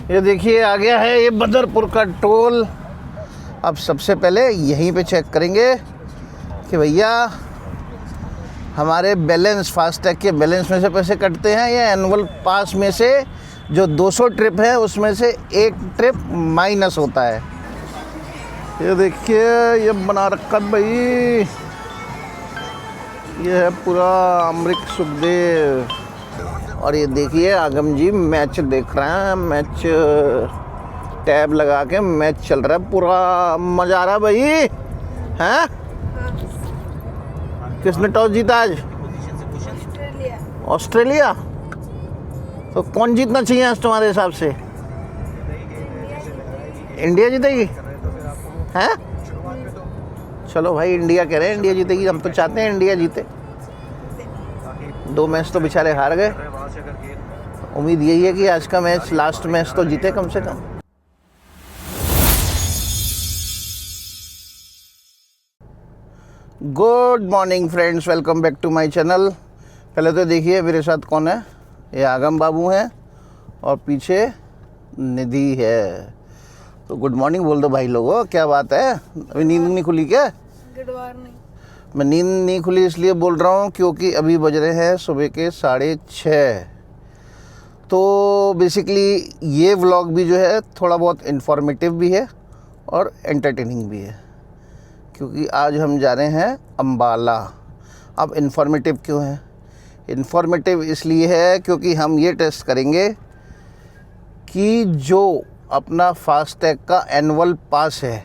ये देखिए आ गया है ये बदरपुर का टोल। अब सबसे पहले यहीं पे चेक करेंगे कि भैया हमारे बैलेंस फास्टैग के बैलेंस में से पैसे कटते हैं या एनुअल पास में से जो 200 ट्रिप है उसमें से एक ट्रिप माइनस होता है। ये देखिए ये बना रखा भाई, ये है पूरा अमृत सुखदेव। और ये देखिए आगम जी मैच देख रहे हैं, मैच टैब लगा के मैच चल रहा है, पूरा मजा आ रहा है भाई। हैं किसने टॉस जीता आज? ऑस्ट्रेलिया। तो कौन जीतना चाहिए आज तुम्हारे हिसाब से? इंडिया जीतेगी? हैं? चलो भाई इंडिया कह रहे हैं इंडिया जीतेगी, हम तो चाहते हैं इंडिया जीते। 2 मैच तो बेचारे हार गए, उम्मीद यही है कि आज का मैच लास्ट मैच तो जीते कम से कम। Good morning friends, welcome back to my channel. पहले तो देखिए मेरे साथ कौन है। ये आगम बाबू हैं और पीछे निधि है। तो गुड मॉर्निंग बोल दो भाई लोगों, क्या बात है? अभी नींद नहीं खुली क्या? Good morning. मैं नींद नहीं खुली इसलिए बोल रहा हूँ क्योंकि अभी बज रहे हैं सुबह के 6:30। तो बेसिकली ये व्लॉग भी जो है थोड़ा बहुत इन्फॉर्मेटिव भी है और एंटरटेनिंग भी है, क्योंकि आज हम जा रहे हैं अम्बाला। अब इन्फॉर्मेटिव क्यों है? इन्फॉर्मेटिव इसलिए है क्योंकि हम ये टेस्ट करेंगे कि जो अपना फास्टैग का एनुअल पास है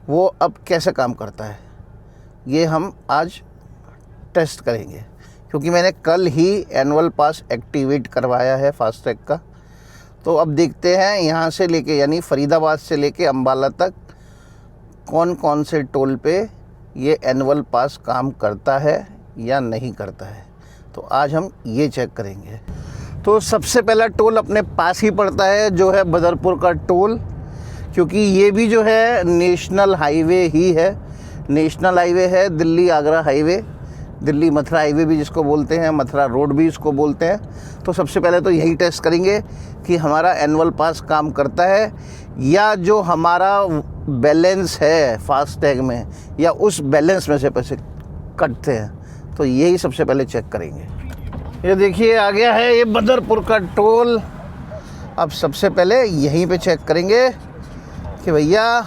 वो अब कैसे काम करता है, ये हम आज टेस्ट करेंगे। क्योंकि मैंने कल ही एनुअल पास एक्टिवेट करवाया है फास्टैग का। तो अब देखते हैं यहाँ से लेके यानी फरीदाबाद से लेके अम्बाला तक कौन कौन से टोल पे ये एनुअल पास काम करता है या नहीं करता है। तो आज हम ये चेक करेंगे। तो सबसे पहला टोल अपने पास ही पड़ता है जो है बदरपुर का टोल, क्योंकि ये भी जो है नेशनल हाईवे ही है। नेशनल हाईवे है, दिल्ली आगरा हाईवे, दिल्ली मथुरा हाईवे भी जिसको बोलते हैं, मथुरा रोड भी इसको बोलते हैं। तो सबसे पहले तो यही टेस्ट करेंगे कि हमारा एनुअल पास काम करता है या जो हमारा बैलेंस है फास्टैग में या उस बैलेंस में से पैसे कटते हैं। तो यही सबसे पहले चेक करेंगे। ये देखिए आ गया है ये बदरपुर का टोल। अब सबसे पहले यहीं पे चेक करेंगे कि भैया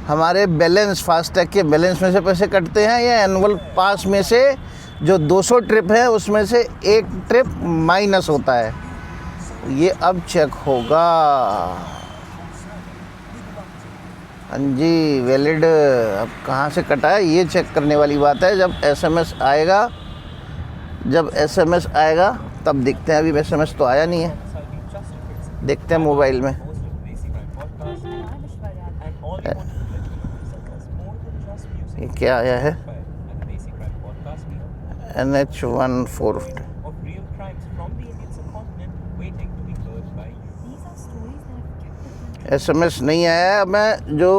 हमारे बैलेंस फास्टैग के बैलेंस में से पैसे कटते हैं या एनुअल पास में से जो 200 ट्रिप है उसमें से एक ट्रिप माइनस होता है। ये अब चेक होगा। हाँ जी वैलिड। अब कहाँ से कटा है ये चेक करने वाली बात है। जब एसएमएस आएगा तब देखते हैं। अभी एसएमएस तो आया नहीं है, देखते हैं मोबाइल में। ये क्या आया है? NH14। एसएमएस नहीं आया है। मैं जो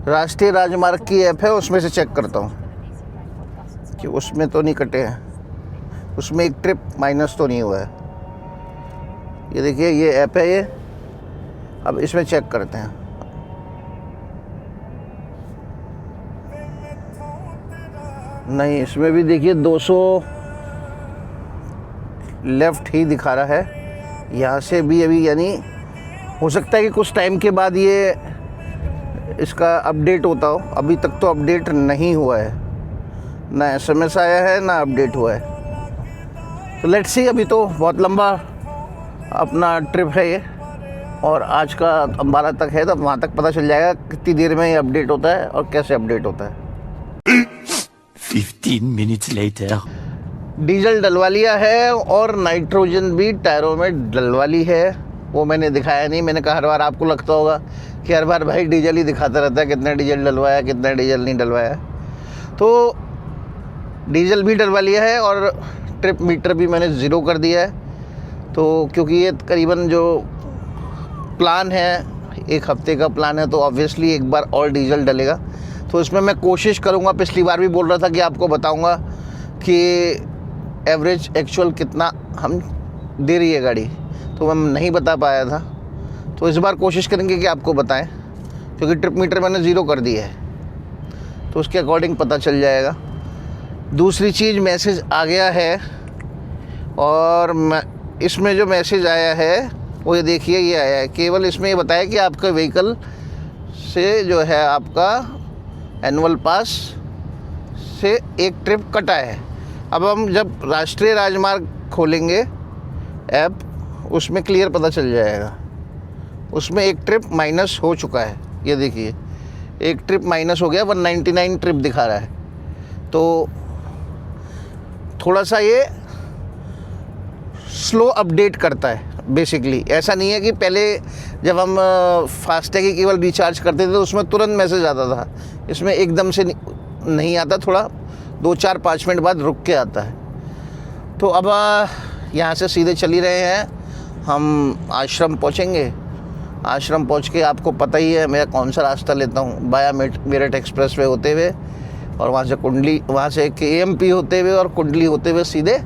राष्ट्रीय राजमार्ग की ऐप है उसमें से चेक करता हूँ कि उसमें तो नहीं कटे हैं, उसमें एक ट्रिप माइनस तो नहीं हुआ है। ये देखिए ये ऐप है ये। अब इसमें चेक करते हैं। नहीं, इसमें भी देखिए 200 लेफ़्ट ही दिखा रहा है। यहाँ से भी अभी यानी हो सकता है कि कुछ टाइम के बाद ये इसका अपडेट होता हो। अभी तक तो अपडेट नहीं हुआ है, ना एसएमएस आया है ना अपडेट हुआ है। तो लेट्स सी। अभी तो बहुत लंबा अपना ट्रिप है ये और आज का अम्बाला तक है, तो वहाँ तक पता चल जाएगा कितनी देर में ये अपडेट होता है और कैसे अपडेट होता है। 15 minutes later. डीजल डलवा लिया है और नाइट्रोजन भी टायरों में डलवा ली है। वो मैंने दिखाया नहीं। मैंने कहा हर बार आपको लगता होगा कि हर बार भाई डीजल ही दिखाता रहता है, कितना डीजल डलवाया कितना डीजल नहीं डलवाया। तो डीजल भी डलवा लिया है और ट्रिप मीटर भी मैंने ज़ीरो कर दिया है। तो क्योंकि ये करीबन जो प्लान है 1 हफ्ते का प्लान है, तो ऑब्वियसली एक बार और डीजल डलेगा। तो इसमें मैं कोशिश करूँगा, पिछली बार भी बोल रहा था कि आपको बताऊँगा कि एवरेज एक्चुअल कितना हम दे रही है गाड़ी। तो मैं नहीं बता पाया था, तो इस बार कोशिश करेंगे कि आपको बताएं, क्योंकि ट्रिप मीटर मैंने ज़ीरो कर दिया है, तो उसके अकॉर्डिंग पता चल जाएगा। दूसरी चीज़, मैसेज आ गया है, और इसमें जो मैसेज आया है वो ये देखिए, ये आया है। केवल इसमें ये बताया कि आपका व्हीकल से जो है आपका एनुअल पास से एक ट्रिप कटा है। अब हम जब राष्ट्रीय राजमार्ग खोलेंगे ऐप, उसमें क्लियर पता चल जाएगा। उसमें एक ट्रिप माइनस हो चुका है, ये देखिए एक ट्रिप माइनस हो गया, 199 ट्रिप दिखा रहा है। तो थोड़ा सा ये स्लो अपडेट करता है बेसिकली। ऐसा नहीं है कि पहले जब हम फास्टैग की केवल रिचार्ज करते थे तो उसमें तुरंत मैसेज आता था, इसमें एकदम से नहीं आता, थोड़ा 2-4-5 मिनट बाद रुक के आता है। तो अब यहाँ से सीधे चल ही रहे हैं, हम आश्रम पहुँचेंगे। आश्रम पहुँच के आपको पता ही है मैं कौन सा रास्ता लेता हूँ, बाया मेरठ एक्सप्रेस वे होते हुए, और वहाँ से कुंडली, वहाँ से KMP होते हुए और कुंडली होते हुए सीधे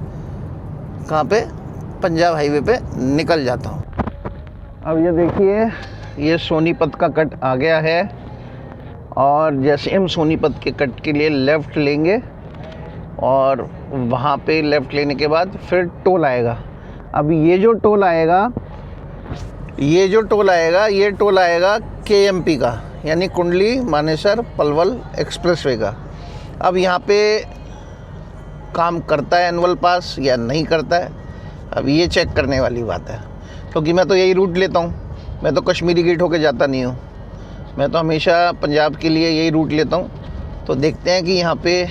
कहाँ पे, पंजाब हाईवे पे निकल जाता हूँ। अब ये देखिए, ये सोनीपत का कट आ गया है, और जैसे हम सोनीपत के कट के लिए लेफ़्ट लेंगे, और वहाँ पे लेफ़्ट लेने के बाद फिर टोल आएगा। अब ये जो टोल आएगा, ये टोल आएगा KMP का, यानी कुंडली मानेसर पलवल एक्सप्रेसवे का। अब यहाँ पे काम करता है एनुअल पास या नहीं करता है, अब ये चेक करने वाली बात है, क्योंकि मैं तो यही रूट लेता हूँ, मैं तो कश्मीरी गेट होके जाता नहीं हूँ, मैं तो हमेशा पंजाब के लिए यही रूट लेता हूँ। तो देखते हैं कि यहाँ पे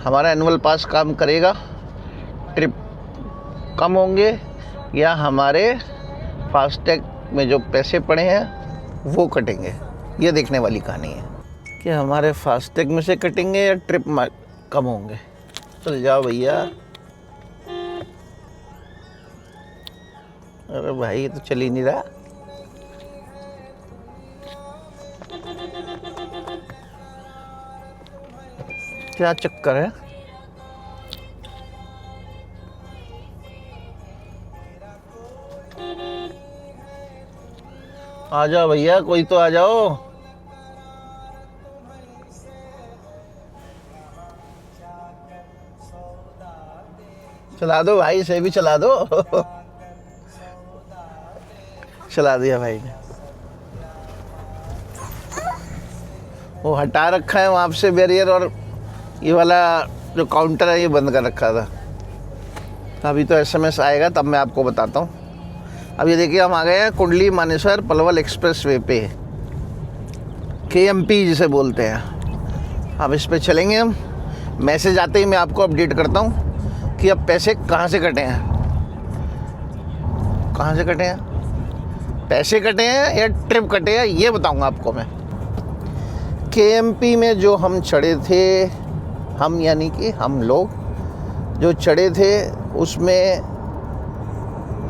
हमारा एनुअल पास काम करेगा, ट्रिप कम होंगे, या हमारे फास्टैग में जो पैसे पड़े हैं वो कटेंगे। ये देखने वाली कहानी है कि हमारे फास्टैग में से कटेंगे या ट्रिप कम होंगे। चल जाओ भैया। अरे भाई ये तो चल ही नहीं रहा। क्या चक्कर है? आ जाओ भैया, कोई तो आ जाओ। चला दो भाई, इसे भी चला दो। चला दिया भाई ने। वो हटा रखा है वहाँ से बैरियर, और ये वाला जो काउंटर है ये बंद कर रखा था। अभी तो SMS आएगा तब मैं आपको बताता हूँ। अब ये देखिए, हम आ गए हैं कुंडली मानेसर पलवल एक्सप्रेस वे पे, KMP जिसे बोलते हैं। अब इस पे चलेंगे हम। मैसेज आते ही मैं आपको अपडेट करता हूँ कि अब पैसे कहाँ से कटे हैं, कहाँ से कटे हैं, पैसे कटे हैं या ट्रिप कटे हैं, ये बताऊँगा आपको मैं। KMP में जो हम चढ़े थे, हम यानी कि हम लोग जो चढ़े थे, उसमें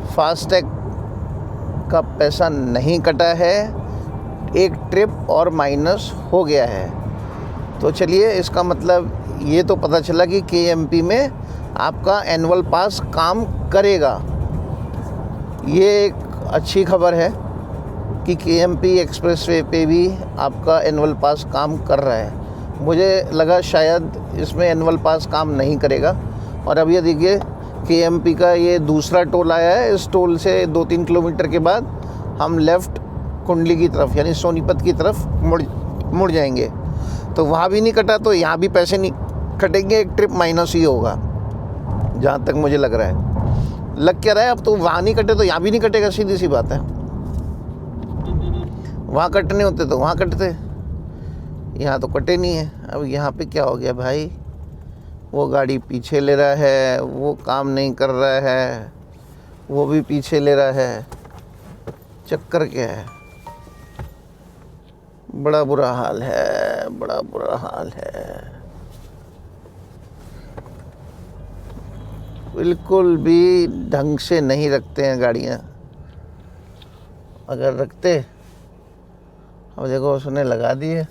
फास्टैग का पैसा नहीं कटा है, एक ट्रिप और माइनस हो गया है। तो चलिए, इसका मतलब ये तो पता चला कि KMP में आपका एनुअल पास काम करेगा। ये एक अच्छी खबर है कि KMP एक्सप्रेसवे पे भी आपका एनुअल पास काम कर रहा है। मुझे लगा शायद इसमें एनुअल पास काम नहीं करेगा। और अब ये देखिए, KMP का ये दूसरा टोल आया है। इस टोल से 2-3 किलोमीटर के बाद हम लेफ़्ट कुंडली की तरफ यानी सोनीपत की तरफ मुड़ जाएंगे। तो वहाँ भी नहीं कटा तो यहाँ भी पैसे नहीं कटेंगे, एक ट्रिप माइनस ही होगा, जहाँ तक मुझे लग रहा है। लग क्या रहा है, अब तो वहाँ नहीं कटे तो यहाँ भी नहीं कटेगा, सीधी सी बात है। वहाँ कटने होते तो वहाँ कटते, यहाँ तो कटे नहीं है। अब यहाँ पे क्या हो गया भाई, वो गाड़ी पीछे ले रहा है, वो काम नहीं कर रहा है, वो भी पीछे ले रहा है, चक्कर क्या है? बड़ा बुरा हाल है, बड़ा बुरा हाल है। बिल्कुल भी ढंग से नहीं रखते हैं गाड़ियाँ। अगर रखते, अब देखो उसने लगा दिए,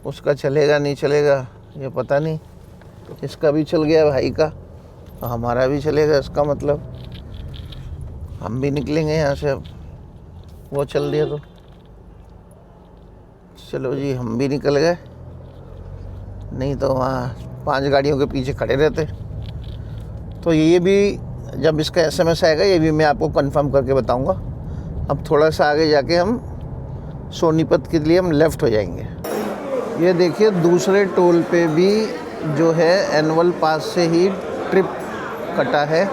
उसका चलेगा नहीं चलेगा ये पता नहीं। इसका भी चल गया भाई का, तो हमारा भी चलेगा, इसका मतलब हम भी निकलेंगे यहाँ से अब, वो चल दिया तो चलो जी हम भी निकल गए, नहीं तो वहाँ 5 गाड़ियों के पीछे खड़े रहते। तो ये भी जब इसका SMS आएगा ये भी मैं आपको कंफर्म करके बताऊंगा। अब थोड़ा सा आगे जाके हम सोनीपत के लिए हम लेफ़्ट हो जाएंगे। ये देखिए दूसरे टोल पे भी जो है एनुअल पास से ही ट्रिप कटा है,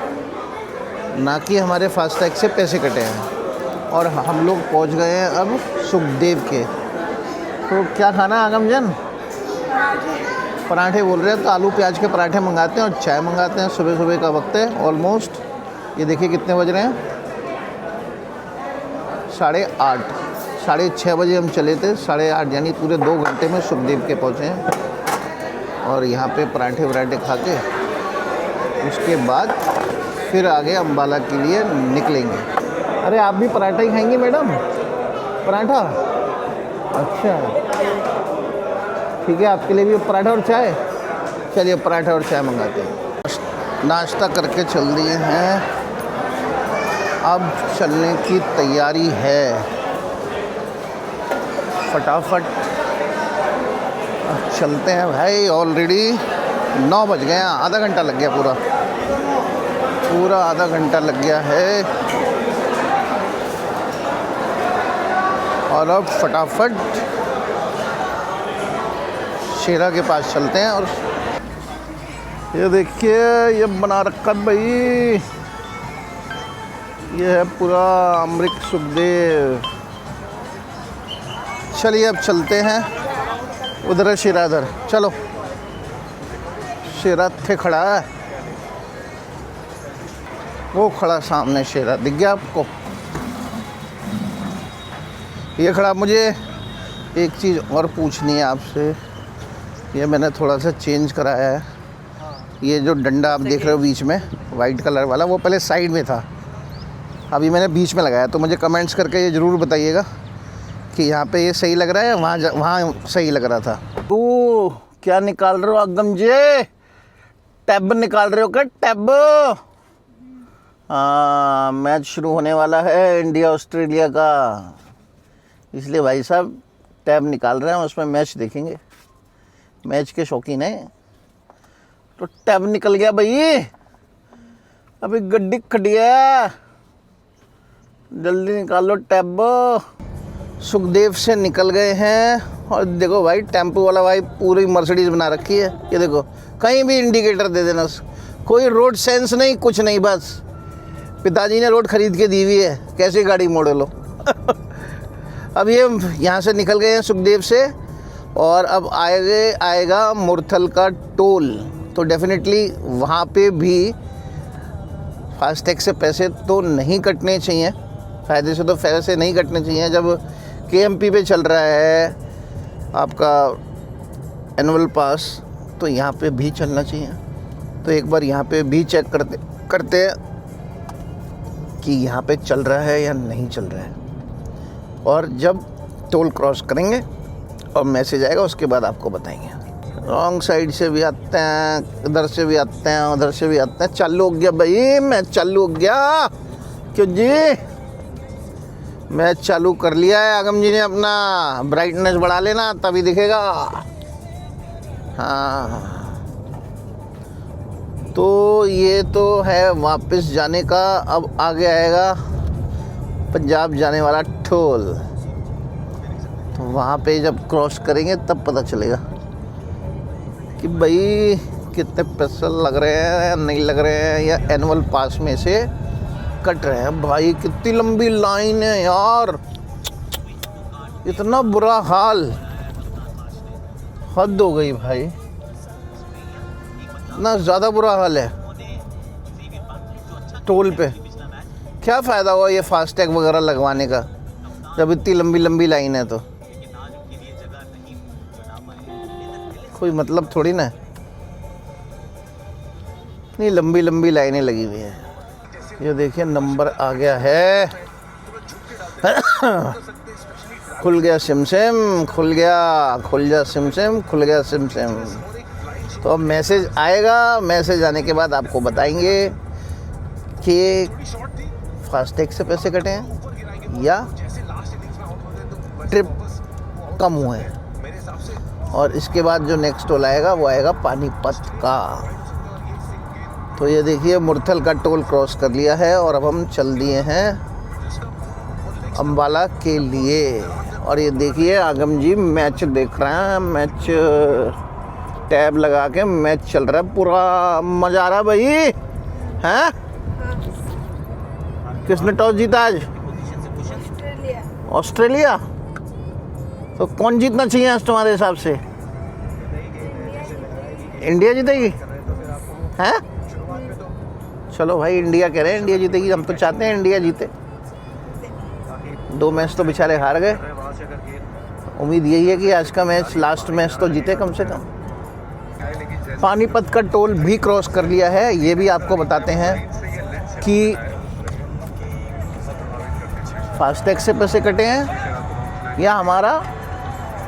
ना कि हमारे फास्टैग से पैसे कटे हैं। और हम लोग पहुंच गए हैं अब सुखदेव के। तो क्या खाना है आगमजन? पराठे बोल रहे हैं, तो आलू प्याज के पराठे मंगाते हैं और चाय मंगाते हैं। सुबह सुबह का वक्त है ऑलमोस्ट, ये देखिए कितने बज रहे हैं, 8:30। 6:30 बजे हम चले थे, 8:30 यानी पूरे 2 घंटे में सुखदेव के पहुँचे हैं। और यहाँ पे पराठे वराठे खा के उसके बाद फिर आगे अम्बाला के लिए निकलेंगे। अरे आप भी पराठा ही खाएंगी मैडम? पराठा, अच्छा ठीक है, आपके लिए भी पराठा और चाय। चलिए पराठा और चाय मंगाते हैं। नाश्ता करके चल दिए हैं, अब चलने की तैयारी है फटाफट। अब चलते हैं भाई, ऑलरेडी 9 बज गए हैं, आधा घंटा लग गया, पूरा आधा घंटा लग गया है। और अब फटाफट शेरा के पास चलते हैं। और ये देखिए ये बना रखा भाई, ये है पूरा अमृत सुखदेव। चलिए अब चलते हैं, उधर है शेरा, इधर चलो। शेरा थे खड़ा है, वो खड़ा सामने शेरा, दिख गया आपको? ये खड़ा। मुझे एक चीज़ और पूछनी है आपसे, ये मैंने थोड़ा सा चेंज कराया है। ये जो डंडा आप देख रहे हो बीच में वाइट कलर वाला, वो पहले साइड में था, अभी मैंने बीच में लगाया। तो मुझे कमेंट्स करके ये ज़रूर बताइएगा कि यहाँ पे ये सही लग रहा है, वहाँ सही लग रहा था। तो क्या निकाल रहे हो अगम जी? टैब निकाल रहे हो क्या? टैब? हाँ, मैच शुरू होने वाला है इंडिया ऑस्ट्रेलिया का, इसलिए भाई साहब टैब निकाल रहे हैं, उसमें मैच देखेंगे। मैच के शौकीन हैं तो टैब निकल गया भाई। अभी गड्डी खड़ी है, जल्दी निकालो टैब। सुखदेव से निकल गए हैं और देखो भाई टेम्पो वाला भाई पूरी मर्सिडीज बना रखी है। ये देखो कहीं भी इंडिकेटर दे देना, कोई रोड सेंस नहीं, कुछ नहीं, बस पिताजी ने रोड खरीद के दी हुई है, कैसी गाड़ी मोड़ लो। अब ये यहाँ से निकल गए हैं सुखदेव से, और अब आएगा मुरथल का टोल। तो डेफिनेटली वहाँ पे भी फास्टैग से पैसे तो नहीं कटने चाहिए, फ़ायदे से तो पैसे नहीं कटने चाहिए। जब KMP पे चल रहा है आपका एनुअल पास, तो यहाँ पे भी चलना चाहिए। तो एक बार यहाँ पे भी चेक करते हैं कि यहाँ पे चल रहा है या नहीं चल रहा है। और जब टोल क्रॉस करेंगे और मैसेज आएगा उसके बाद आपको बताएंगे। रॉन्ग साइड से भी आते हैं, इधर से भी आते हैं, उधर से भी आते हैं। चालू हो गया भाई, मैच चालू हो गया। क्यों जी? मैच चालू कर लिया है आगम जी ने अपना। ब्राइटनेस बढ़ा लेना तभी दिखेगा। हाँ, तो ये तो है वापस जाने का। अब आगे आएगा पंजाब जाने वाला टोल, तो वहाँ पे जब क्रॉस करेंगे तब पता चलेगा कि भाई कितने पैसे लग रहे हैं, नहीं लग रहे हैं, या एनुअल पास में से कट रहे हैं। भाई कितनी लंबी लाइन है यार, इतना बुरा हाल, हद हो गई भाई, इतना ज़्यादा बुरा हाल है टोल पे। क्या फ़ायदा हुआ ये फास्टैग वगैरह लगवाने का जब इतनी लंबी लंबी लाइन है? तो कोई मतलब थोड़ी ना, इतनी लंबी लंबी लाइनें लगी हुई हैं। ये देखिए नंबर आ गया है। खुल गया सिमसिम, खुल गया सिमसिम, खुल गया सिमसिम। तो अब मैसेज आएगा, मैसेज आने के बाद आपको बताएंगे कि फास्टैग से पैसे कटे हैं या ट्रिप कम हुए हैं। और इसके बाद जो नेक्स्ट टोल आएगा वो आएगा पानीपत का। तो ये देखिए मुरथल का टोल क्रॉस कर लिया है और अब हम चल दिए हैं अम्बाला के लिए। और ये देखिए आगम जी मैच देख रहे हैं, मैच टैब लगा के मैच चल रहा है, पूरा मजा आ रहा है भाई। हैं? किसने टॉस जीता आज? ऑस्ट्रेलिया। तो कौन जीतना चाहिए आज तुम्हारे हिसाब से? इंडिया जीतेगी? हैं? चलो भाई इंडिया कह रहे हैं इंडिया जीतेगी, हम तो चाहते हैं इंडिया जीते। 2 मैच तो बेचारे हार गए, उम्मीद यही है कि आज का मैच लास्ट मैच तो जीते कम से कम। पानीपत का टोल भी क्रॉस कर लिया है, ये भी आपको बताते हैं कि फास्टैग से पैसे कटे हैं या हमारा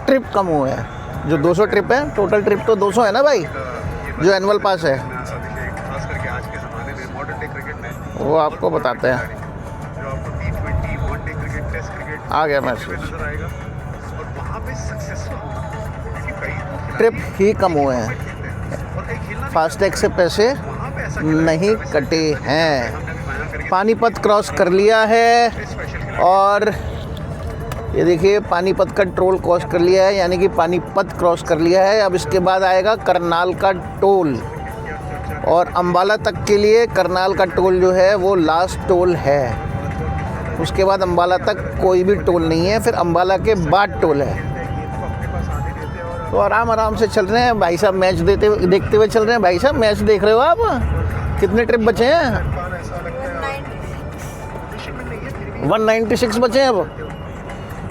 ट्रिप कम हुए हैं। जो 200 ट्रिप है, टोटल ट्रिप तो 200 है ना भाई, जो एनुअल पास है वो आपको बताते हैं। आ गया मैसेज, ट्रिप ही कम हुए हैं, फास्टैग से पैसे नहीं कटे हैं। पानीपत क्रॉस कर लिया है और ये देखिए पानीपत का टोल क्रॉस कर लिया है, यानी कि पानीपत क्रॉस कर लिया है। अब इसके बाद आएगा करनाल का टोल और अम्बाला तक के लिए करनाल का टोल जो है वो लास्ट टोल है। उसके बाद अम्बाला तक कोई भी टोल नहीं है, फिर अम्बाला के बाद टोल है। तो आराम आराम से चल रहे हैं भाई साहब, मैच देखते हुए चल रहे हैं। भाई साहब मैच देख रहे हो आप? कितने ट्रिप बचे हैं? 196 बचे हैं। अब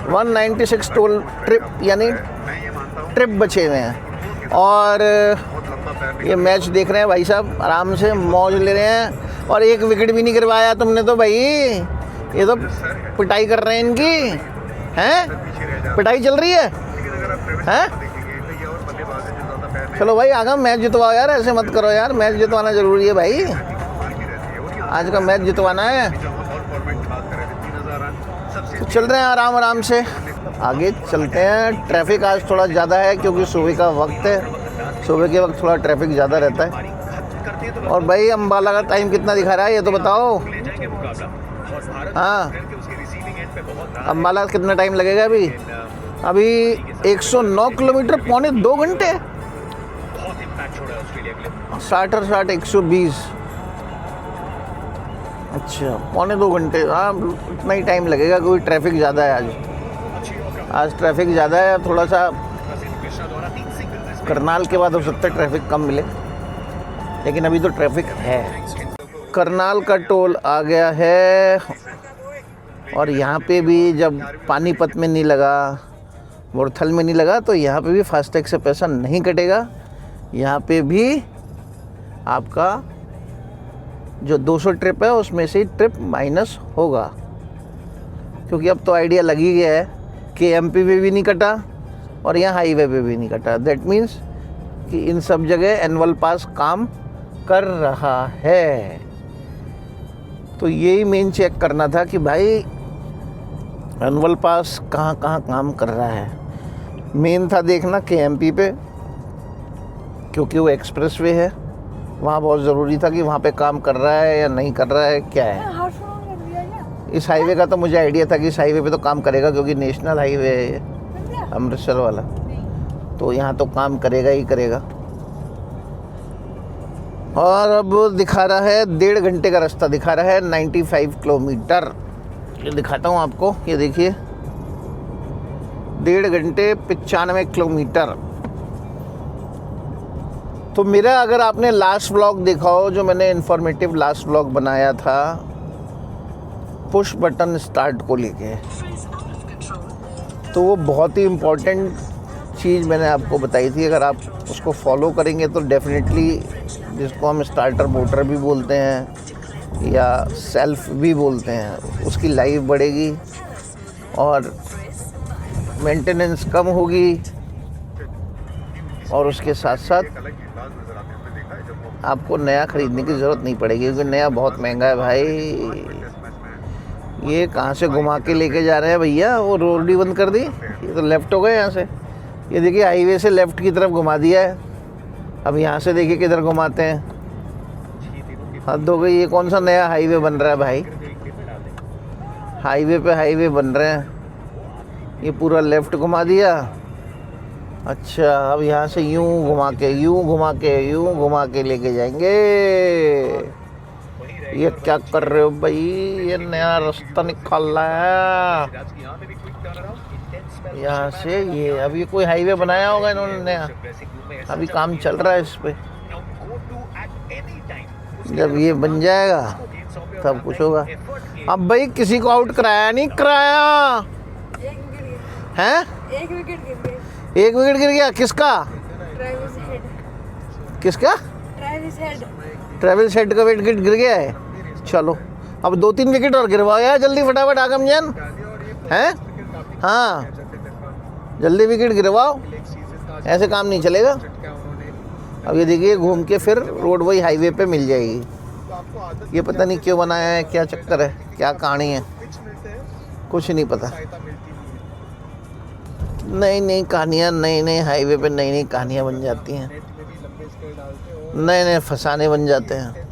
196 टोल ट्रिप यानी ट्रिप बचे हुए हैं और ये मैच देख रहे हैं भाई साहब, आराम से मौज ले रहे हैं। और एक विकेट भी नहीं गिरवाया तुमने तो भाई, ये तो पिटाई कर रहे हैं इनकी। हैं? पिटाई चल रही है? हैं? चलो भाई आगम मैच जितवाओ यार, ऐसे मत करो यार, मैच जितवाना ज़रूरी है भाई, आज का मैच जितवाना है। तो चल रहे हैं आराम आराम से, आगे चलते हैं। ट्रैफिक आज थोड़ा ज़्यादा है क्योंकि सुबह का वक्त है, सुबह के वक्त थोड़ा ट्रैफिक ज़्यादा रहता है। और भाई अम्बाला का टाइम कितना दिखा रहा है ये तो बताओ। हाँ, अम्बाला कितना टाइम लगेगा अभी? अभी 109 किलोमीटर, पौने 2 घंटे। 60 और 60 120। अच्छा, पौने 2 घंटे। हाँ, इतना ही टाइम लगेगा क्योंकि ट्रैफिक ज़्यादा है आज ट्रैफिक ज़्यादा है। थोड़ा सा करनाल के बाद हो सकता है ट्रैफिक कम मिले, लेकिन अभी तो ट्रैफिक है। करनाल का टोल आ गया है और यहाँ पे भी जब पानीपत में नहीं लगा, मुरथल में नहीं लगा, तो यहाँ पे भी फास्टैग से पैसा नहीं कटेगा। यहाँ पे भी आपका जो 200 ट्रिप है उसमें से ट्रिप माइनस होगा, क्योंकि अब तो आइडिया लग ही गया है कि एमपी पे भी नहीं कटा और यहाँ हाईवे पे भी नहीं कटा। दैट मीन्स कि इन सब जगह एनुअल पास काम कर रहा है। तो यही मेन चेक करना था कि भाई एनुअल पास कहाँ कहाँ काम कर रहा है। मेन था देखना KMP पे, क्योंकि वो एक्सप्रेस वे है, वहाँ बहुत ज़रूरी था कि वहाँ पे काम कर रहा है या नहीं कर रहा है, क्या है। इस हाईवे का तो मुझे आइडिया था कि इस हाईवे पे तो काम करेगा क्योंकि नेशनल हाईवे है ये, अमृतसर वाला, तो यहाँ तो काम करेगा ही करेगा। और अब दिखा रहा है 1.5 घंटे का रास्ता दिखा रहा है, 95 किलोमीटर। ये दिखाता हूँ आपको, ये देखिए 1.5 घंटे 95 किलोमीटर। तो मेरा अगर आपने लास्ट व्लॉग देखा हो, जो मैंने इन्फॉर्मेटिव लास्ट व्लॉग बनाया था पुश बटन स्टार्ट को लेके, तो वो बहुत ही इम्पोर्टेंट चीज़ मैंने आपको बताई थी। अगर आप उसको फॉलो करेंगे तो डेफिनेटली, जिसको हम स्टार्टर मोटर भी बोलते हैं या सेल्फ भी बोलते हैं, उसकी लाइफ बढ़ेगी और मेंटेनेंस कम होगी, और उसके साथ साथ आपको नया ख़रीदने की ज़रूरत नहीं पड़ेगी, क्योंकि नया बहुत महंगा है भाई। ये कहाँ से घुमा के लेके जा रहे हैं भैया? वो रोड ही बंद कर दी। ये तो लेफ़्ट हो गए यहाँ से। ये देखिए हाईवे से लेफ़्ट की तरफ घुमा दिया है। अब यहाँ से देखिए किधर घुमाते हैं। हद हो गई। ये कौन सा नया हाईवे बन रहा है भाई? हाईवे पे हाईवे बन रहे हैं। ये पूरा लेफ़्ट घुमा दिया। अच्छा, अब यहाँ से यूं घुमा के यूं घुमा के लेके जाएंगे। ये क्या कर रहे हो भाई? ये नया रास्ता निकाल रहा है यहाँ से। ये अभी कोई हाईवे बनाया होगा इन्होंने नया, अभी काम चल रहा है इस पे। जब ये बन जाएगा तब कुछ होगा। अब भाई किसी को आउट कराया नहीं कराया है? एक विकेट गिर गया। एक विकेट गिर गया। किसका? Travis Head. किसका? Travis Head. ट्रेविस हेड का विकेट गिर गया है। चलो अब 2-3 विकेट और गिरवाओ यार जल्दी फटाफट आगमजन हैं। हाँ जल्दी विकेट गिरवाओ, ऐसे काम नहीं चलेगा। अब ये देखिए घूम के फिर रोड वही हाईवे पे मिल जाएगी। ये पता नहीं क्यों बनाया है, क्या चक्कर है, क्या कहानी है, कुछ नहीं पता। नई नई कहानियाँ, नई नई हाईवे पे नई नई कहानियाँ बन जाती हैं, नए नए फसाने बन जाते हैं।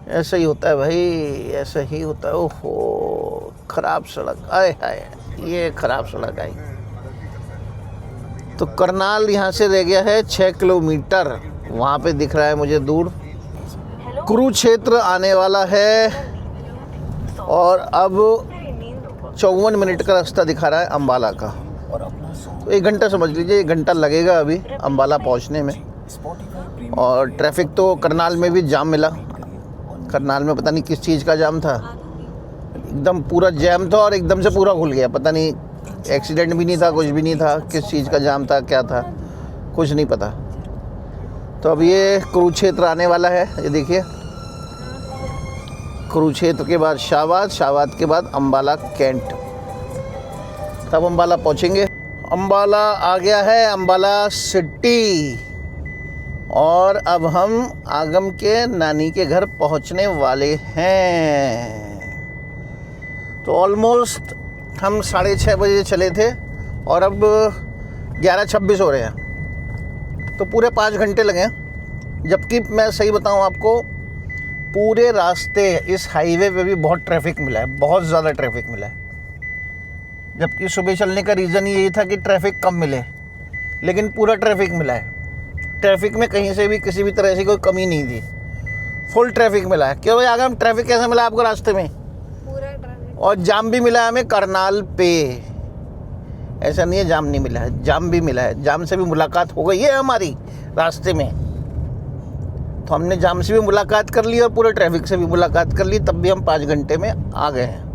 ऐसा ही होता है भाई, ऐसा ही होता है। ओहो खराब सड़क, आए हाय ये खराब सड़क आई। तो करनाल यहाँ से रह गया है 6 किलोमीटर। वहाँ पे दिख रहा है मुझे दूर कुरुक्षेत्र आने वाला है। और अब 54 मिनट का रास्ता दिखा रहा है अम्बाला का। तो 1 घंटा समझ लीजिए, 1 घंटा लगेगा अभी अम्बाला पहुँचने में। और ट्रैफिक तो करनाल में भी जाम मिला। करनाल में पता नहीं किस चीज़ का जाम था, एकदम पूरा जैम था और एकदम से पूरा खुल गया। पता नहीं एक्सीडेंट भी नहीं था, कुछ भी नहीं था, किस चीज़ का जाम था, क्या था, कुछ नहीं पता। तो अब ये कुरुक्षेत्र आने वाला है। ये देखिए कुरुक्षेत्र के बाद शाहबाद, शाहबाद के बाद अम्बाला कैंट, तब अम्बाला पहुँचेंगे। अम्बाला आ गया है, अम्बाला सिटी। और अब हम आगम के नानी के घर पहुंचने वाले हैं। तो ऑलमोस्ट हम 6:30 बजे चले थे और अब 11:26 हो रहे हैं। तो पूरे 5 घंटे लगे। जबकि मैं सही बताऊं आपको, पूरे रास्ते इस हाईवे पे भी बहुत ट्रैफिक मिला है, बहुत ज़्यादा ट्रैफिक मिला है। जबकि सुबह चलने का रीज़न यही था कि ट्रैफिक कम मिले, लेकिन पूरा ट्रैफिक मिला है। ट्रैफिक में कहीं से भी किसी भी तरह से कोई कमी नहीं थी, फुल ट्रैफिक मिला है। क्यों भाई आगे हम ट्रैफिक कैसे मिला आपको रास्ते में? पूरा ट्रैफिक। और जाम भी मिला है हमें करनाल पे, ऐसा नहीं है जाम नहीं मिला है, जाम भी मिला है। जाम से भी मुलाकात हो गई है हमारी रास्ते में। तो हमने जाम से भी मुलाकात कर ली और पूरे ट्रैफिक से भी मुलाकात कर ली, तब भी हम 5 घंटे में आ गए हैं।